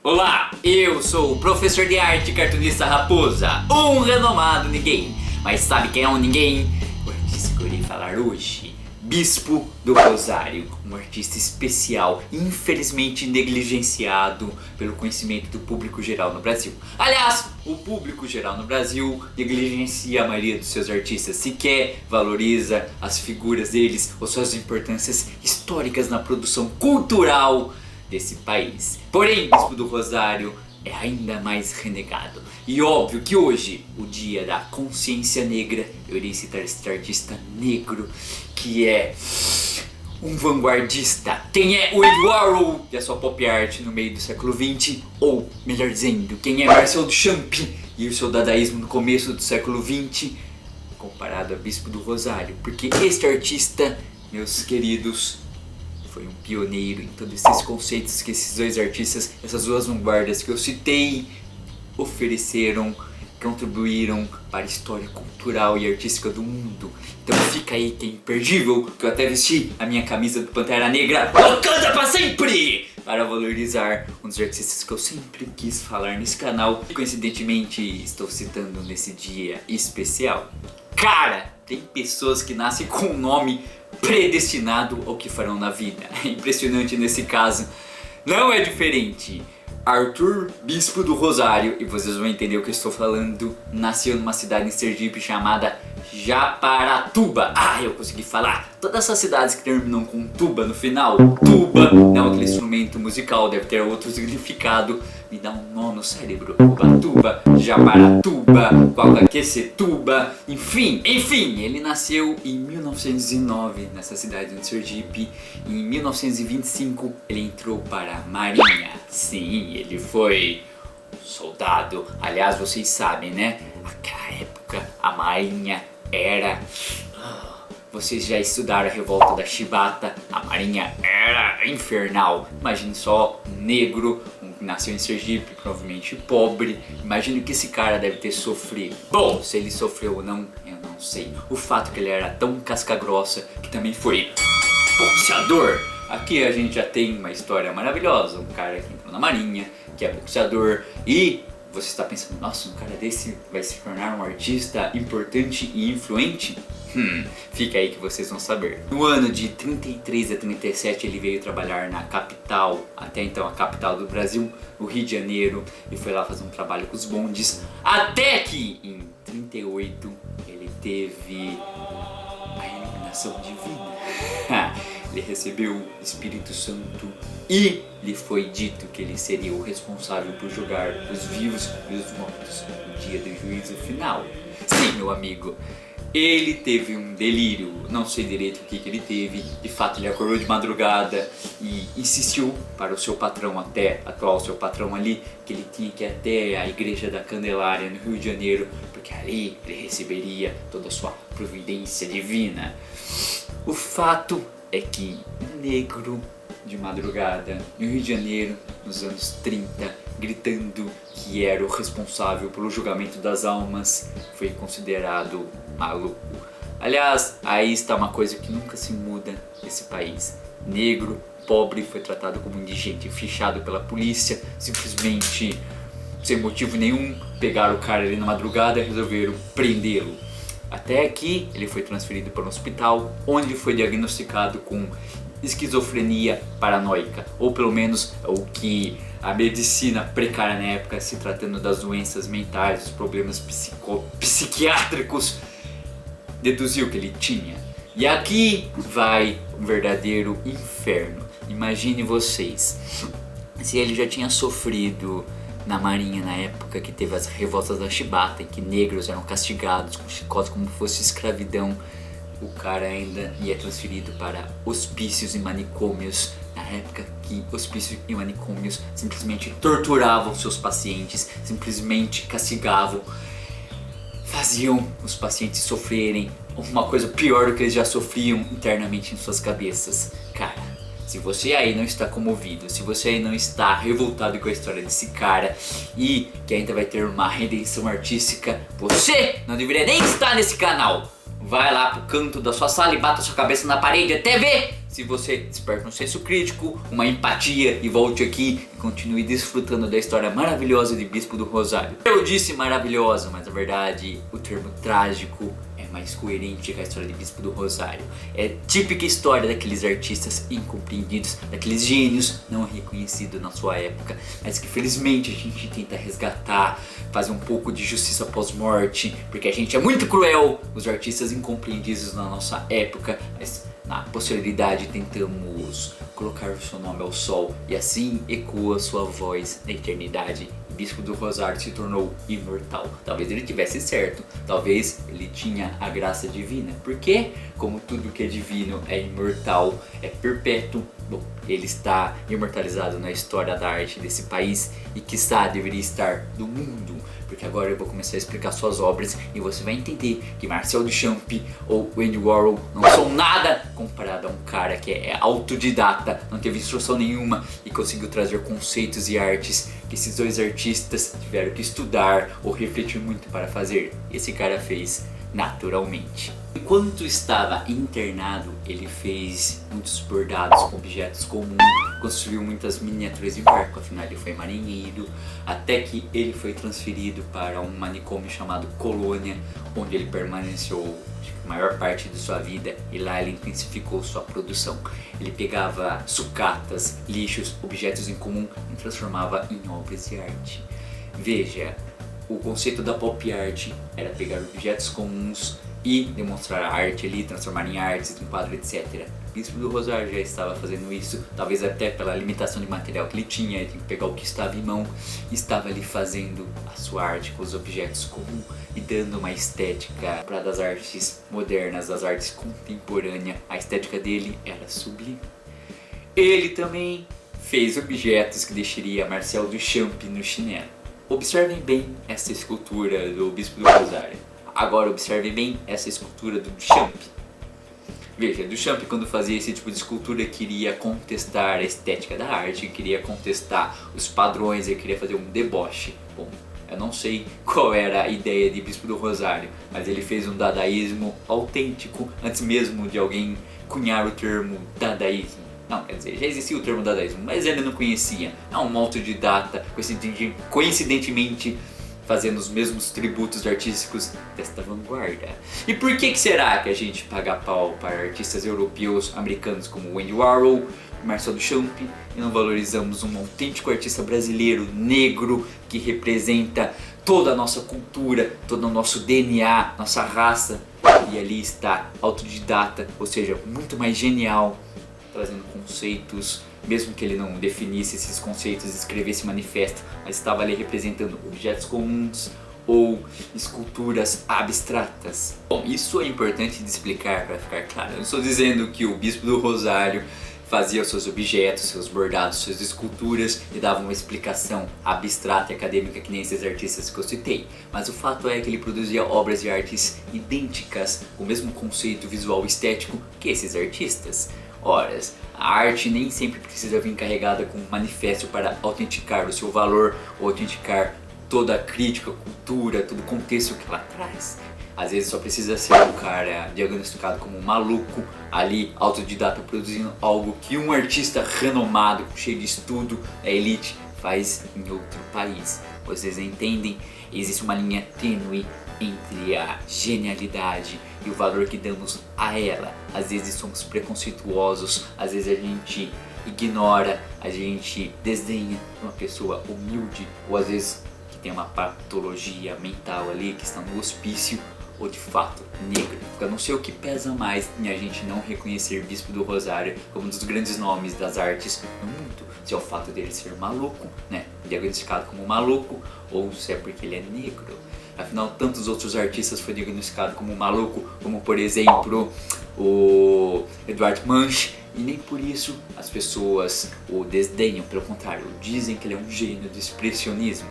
Olá, eu sou o professor de arte cartunista Raposa, um renomado ninguém. Mas sabe quem é um ninguém? O artista que eu irei falar hoje, Bispo do Rosário, um artista especial, infelizmente negligenciado pelo conhecimento do público geral no Brasil. Aliás, o público geral no Brasil negligencia a maioria dos seus artistas, sequer valoriza as figuras deles ou suas importâncias históricas na produção cultural desse país. Porém, Bispo do Rosário é ainda mais renegado. E óbvio que hoje, o dia da consciência negra, eu irei citar este artista negro que é um vanguardista. Quem é o Andy Warhol e a sua pop art no meio do século XX? Ou, melhor dizendo, quem é Marcel Duchamp e o seu dadaísmo no começo do século XX? Comparado a Bispo do Rosário. Porque este artista, meus queridos, foi um pioneiro em todos esses conceitos que esses dois artistas, essas duas vanguardas que eu citei, ofereceram, contribuíram para a história cultural e artística do mundo. Então fica aí que é imperdível, que eu até vesti a minha camisa do Pantera Negra, Wakanda pra sempre! Para valorizar um dos artistas que eu sempre quis falar nesse canal e coincidentemente estou citando nesse dia especial. Cara, tem pessoas que nascem com um nome predestinado ao que farão na vida. É impressionante nesse caso. Não é diferente. Arthur Bispo do Rosário, e vocês vão entender o que eu estou falando, nasceu numa cidade em Sergipe chamada Japaratuba. Ah, eu consegui falar. Todas essas cidades que terminam com tuba no final. Tuba não é aquele instrumento musical, deve ter outro significado. Me dá um nó no cérebro. Ubatuba, Japaratuba, Qualquaquecetuba, enfim, ele nasceu em 1909 nessa cidade de Sergipe. Em 1925 ele entrou para a Marinha. Sim, ele foi soldado. Aliás, vocês sabem, né? Naquela época a Marinha era... Vocês já estudaram a revolta da Chibata? A Marinha era infernal. Imagine só, um negro, que nasceu em Sergipe, provavelmente pobre. Imagine que esse cara deve ter sofrido. Bom, se ele sofreu ou não, eu não sei. O fato é que ele era tão casca grossa que também foi boxeador. Aqui a gente já tem uma história maravilhosa. Um cara que entrou na Marinha, que é boxeador e... Você está pensando, nossa, um cara desse vai se tornar um artista importante e influente? Fica aí que vocês vão saber. No ano de 33 a 37 ele veio trabalhar na capital, até então a capital do Brasil, o Rio de Janeiro, e foi lá fazer um trabalho com os bondes, até que em 38 ele teve a iluminação divina. Ele recebeu o Espírito Santo e lhe foi dito que ele seria o responsável por julgar os vivos e os mortos no dia do juízo final. Sim, meu amigo, ele teve um delírio, não sei direito o que ele teve. De fato, ele acordou de madrugada e insistiu para o seu patrão, até atual seu patrão ali, que ele tinha que ir até a igreja da Candelária no Rio de Janeiro, porque ali ele receberia toda a sua providência divina. O fato é que um negro de madrugada no Rio de Janeiro, nos anos 30, gritando que era o responsável pelo julgamento das almas, foi considerado maluco. Aliás, aí está uma coisa que nunca se muda nesse país. Negro, pobre, foi tratado como indigente, fichado pela polícia, simplesmente sem motivo nenhum, pegaram o cara ali na madrugada e resolveram prendê-lo. Até que ele foi transferido para um hospital, onde foi diagnosticado com esquizofrenia paranoica, ou pelo menos o que a medicina precária na época, se tratando das doenças mentais, dos problemas psiquiátricos, deduziu que ele tinha. E aqui vai um verdadeiro inferno. Imagine vocês, se ele já tinha sofrido na Marinha na época que teve as revoltas da Chibata, em que negros eram castigados com chicotes como fosse escravidão, o cara ainda ia transferido para hospícios e manicômios, na época que hospícios e manicômios simplesmente torturavam seus pacientes, simplesmente castigavam, faziam os pacientes sofrerem uma coisa pior do que eles já sofriam internamente em suas cabeças. Cara, se você aí não está comovido, se você aí não está revoltado com a história desse cara e que ainda vai ter uma redenção artística, você não deveria nem estar nesse canal. Vai lá pro canto da sua sala e bata sua cabeça na parede até ver se você desperta um senso crítico, uma empatia e volte aqui e continue desfrutando da história maravilhosa de Bispo do Rosário. Eu disse maravilhosa, mas na verdade o termo trágico é mais coerente com a história de Bispo do Rosário. É típica história daqueles artistas incompreendidos, daqueles gênios não reconhecidos na sua época, mas que felizmente a gente tenta resgatar, fazer um pouco de justiça pós-morte, porque a gente é muito cruel, os artistas incompreendidos na nossa época, mas na posterioridade tentamos colocar o seu nome ao sol e assim ecoa sua voz na eternidade. Bispo do Rosário se tornou imortal. Talvez ele tivesse certo, talvez ele tinha a graça divina, porque como tudo que é divino é imortal, é perpétuo, bom, ele está imortalizado na história da arte desse país e quiçá deveria estar do mundo, porque agora eu vou começar a explicar suas obras e você vai entender que Marcel Duchamp ou Andy Warhol não são nada comparado a um cara que é autodidata, não teve instrução nenhuma e conseguiu trazer conceitos e artes que esses dois artistas tiveram que estudar ou refletir muito para fazer. Esse cara fez naturalmente. Enquanto estava internado, ele fez muitos bordados com objetos comuns, construiu muitas miniaturas de barco, afinal ele foi marinheiro, até que ele foi transferido para um manicômio chamado Colônia, onde ele permaneceu a maior parte de sua vida e lá ele intensificou sua produção. Ele pegava sucatas, lixos, objetos em comum e transformava em obras de arte. Veja, o conceito da pop art era pegar objetos comuns e demonstrar a arte ali, transformar em artes, em quadro, etc. Bispo do Rosário já estava fazendo isso, talvez até pela limitação de material que ele tinha que pegar o que estava em mão, estava ali fazendo a sua arte com os objetos comuns e dando uma estética para das artes modernas, das artes contemporâneas. A estética dele era sublime. Ele também fez objetos que deixaria Marcel Duchamp no chinelo. Observem bem essa escultura do Bispo do Rosário. Agora observem bem essa escultura do Duchamp. Veja, Duchamp quando fazia esse tipo de escultura queria contestar a estética da arte, queria contestar os padrões, ele queria fazer um deboche. Bom, eu não sei qual era a ideia de Bispo do Rosário, mas ele fez um dadaísmo autêntico antes mesmo de alguém cunhar o termo dadaísmo. Não, quer dizer, já existia o termo dadaísmo, mas ele não conhecia. É um autodidata, coincidentemente fazendo os mesmos tributos artísticos desta vanguarda. E por que será que a gente paga pau para artistas europeus, americanos como Andy Warhol, Marcel Duchamp e não valorizamos um autêntico artista brasileiro, negro, que representa toda a nossa cultura, todo o nosso DNA, nossa raça, e ali está autodidata, ou seja, muito mais genial, trazendo conceitos, mesmo que ele não definisse esses conceitos, escrevesse manifesto, mas estava ali representando objetos comuns ou esculturas abstratas. Bom, isso é importante de explicar para ficar claro. Eu não estou dizendo que o Bispo do Rosário fazia seus objetos, seus bordados, suas esculturas e dava uma explicação abstrata e acadêmica que nem esses artistas que eu citei. Mas o fato é que ele produzia obras de artes idênticas, com o mesmo conceito visual e estético que esses artistas. Ora, a arte nem sempre precisa vir carregada com um manifesto para autenticar o seu valor ou autenticar toda a crítica, cultura, todo o contexto que ela traz. Às vezes só precisa ser um cara diagnosticado como um maluco, ali autodidata produzindo algo que um artista renomado, cheio de estudo, da elite, faz em outro país. Vocês entendem? Existe uma linha tênue entre a genialidade e o valor que damos a ela. Às vezes somos preconceituosos, às vezes a gente ignora, a gente desdenha uma pessoa humilde, ou às vezes que tem uma patologia mental ali, que está no hospício, ou de fato negro. Eu não sei o que pesa mais em a gente não reconhecer Bispo do Rosário como um dos grandes nomes das artes no mundo. Se é o fato dele ser maluco, né, diagnosticado como maluco, ou se é porque ele é negro. Afinal, tantos outros artistas foram diagnosticados como maluco, como por exemplo o Edvard Munch, e nem por isso as pessoas o desdenham, pelo contrário, dizem que ele é um gênio do expressionismo.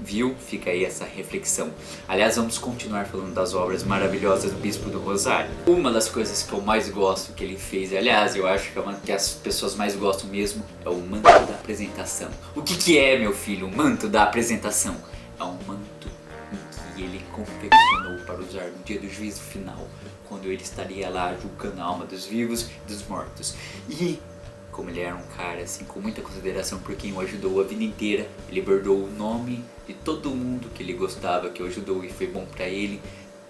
Viu? Fica aí essa reflexão. Aliás, vamos continuar falando das obras maravilhosas do Bispo do Rosário. Uma das coisas que eu mais gosto que ele fez, aliás, eu acho que é uma que as pessoas mais gostam mesmo, é o manto da apresentação. O que é, meu filho, o manto da apresentação? É um manto em que ele confeccionou para usar no dia do juízo final, quando ele estaria lá julgando a alma dos vivos e dos mortos. E como ele era um cara assim com muita consideração por quem o ajudou a vida inteira, ele bordou o nome de todo mundo que ele gostava, que o ajudou e foi bom para ele,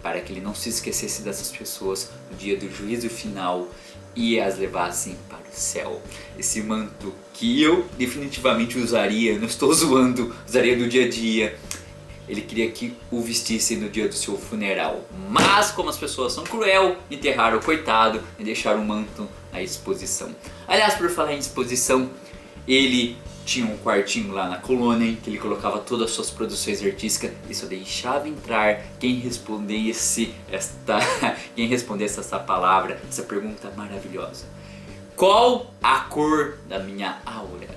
para que ele não se esquecesse dessas pessoas no dia do juízo final e as levassem para o céu. Esse manto que eu definitivamente usaria, não estou zoando, usaria no dia a dia. Ele queria que o vestissem no dia do seu funeral, mas como as pessoas são cruel, enterraram o coitado e deixaram o manto na exposição. Aliás, por falar em exposição, ele tinha um quartinho lá na colônia em que ele colocava todas as suas produções artísticas e só deixava entrar quem respondesse essa palavra, essa pergunta maravilhosa: qual a cor da minha aura?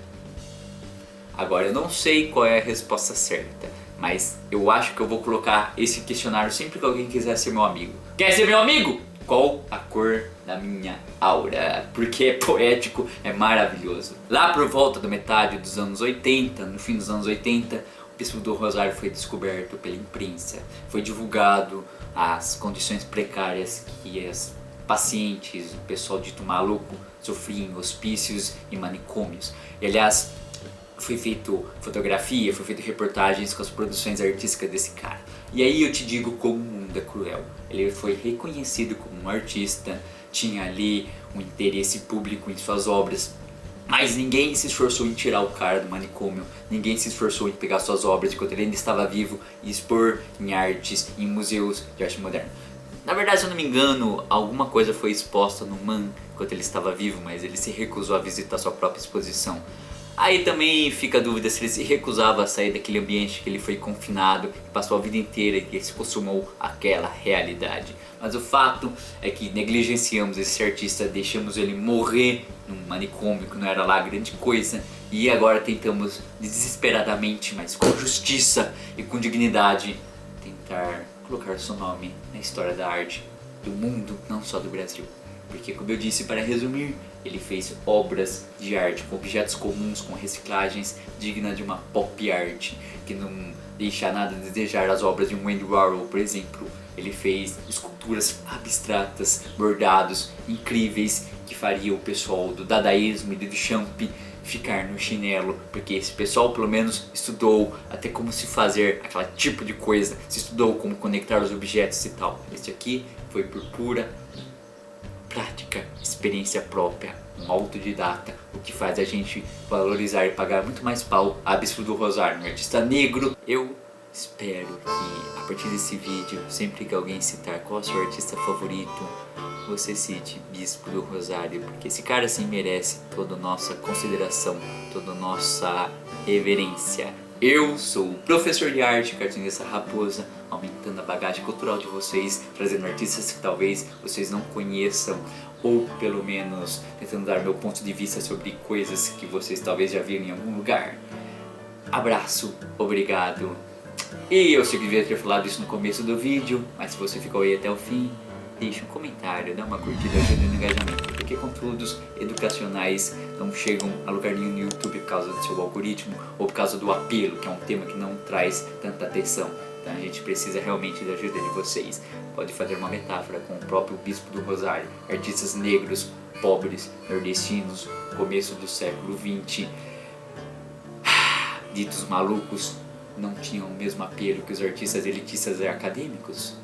Agora eu não sei qual é a resposta certa, mas eu acho que eu vou colocar esse questionário sempre que alguém quiser ser meu amigo. Quer ser meu amigo? Qual a cor da minha aura? Porque é poético, é maravilhoso. Lá por volta da metade dos anos 80, no fim dos anos 80, o bispo do Rosário foi descoberto pela imprensa. Foi divulgado as condições precárias que as pacientes, o pessoal dito maluco, sofriam em hospícios e manicômios. E aliás, foi feito fotografia, foi feito reportagens com as produções artísticas desse cara. E aí eu te digo como o mundo é cruel. Ele foi reconhecido como um artista, tinha ali um interesse público em suas obras, mas ninguém se esforçou em tirar o cara do manicômio, ninguém se esforçou em pegar suas obras enquanto ele ainda estava vivo e expor em artes, em museus de arte moderna. Na verdade, se eu não me engano, alguma coisa foi exposta no MAN enquanto ele estava vivo, mas ele se recusou a visitar sua própria exposição. Aí também fica a dúvida se ele se recusava a sair daquele ambiente que ele foi confinado e passou a vida inteira e que se acostumou àquela realidade. Mas o fato é que negligenciamos esse artista, deixamos ele morrer num manicômio que não era lá grande coisa, e agora tentamos desesperadamente, mas com justiça e com dignidade, tentar colocar seu nome na história da arte do mundo, não só do Brasil. Porque, como eu disse, para resumir, ele fez obras de arte com objetos comuns, com reciclagens dignas de uma pop art, que não deixa nada a desejar as obras de um Andy Warhol, por exemplo. Ele fez esculturas abstratas, bordados, incríveis, que faria o pessoal do dadaísmo e do Duchamp ficar no chinelo, porque esse pessoal pelo menos estudou até como se fazer aquele tipo de coisa, se estudou como conectar os objetos e tal. Este aqui foi por pura prática, experiência própria, um autodidata, o que faz a gente valorizar e pagar muito mais pau a Bispo do Rosário, um artista negro. Eu espero que a partir desse vídeo, sempre que alguém citar qual é o seu artista favorito, você cite Bispo do Rosário, porque esse cara sim merece toda a nossa consideração, toda a nossa reverência. Eu sou o professor de arte, cartunista Raposa, aumentando a bagagem cultural de vocês, trazendo artistas que talvez vocês não conheçam, ou pelo menos tentando dar meu ponto de vista sobre coisas que vocês talvez já viram em algum lugar. Abraço, obrigado. E eu sei que devia ter falado isso no começo do vídeo, mas se você ficou aí até o fim, deixa um comentário, dá uma curtida, ajuda no engajamento, porque conteúdos educacionais não chegam a lugar nenhum no YouTube por causa do seu algoritmo ou por causa do apelo, que é um tema que não traz tanta atenção. Então a gente precisa realmente da ajuda de vocês. Pode fazer uma metáfora com o próprio Bispo do Rosário, artistas negros, pobres, nordestinos, começo do século XX, ditos malucos, não tinham o mesmo apelo que os artistas elitistas e acadêmicos.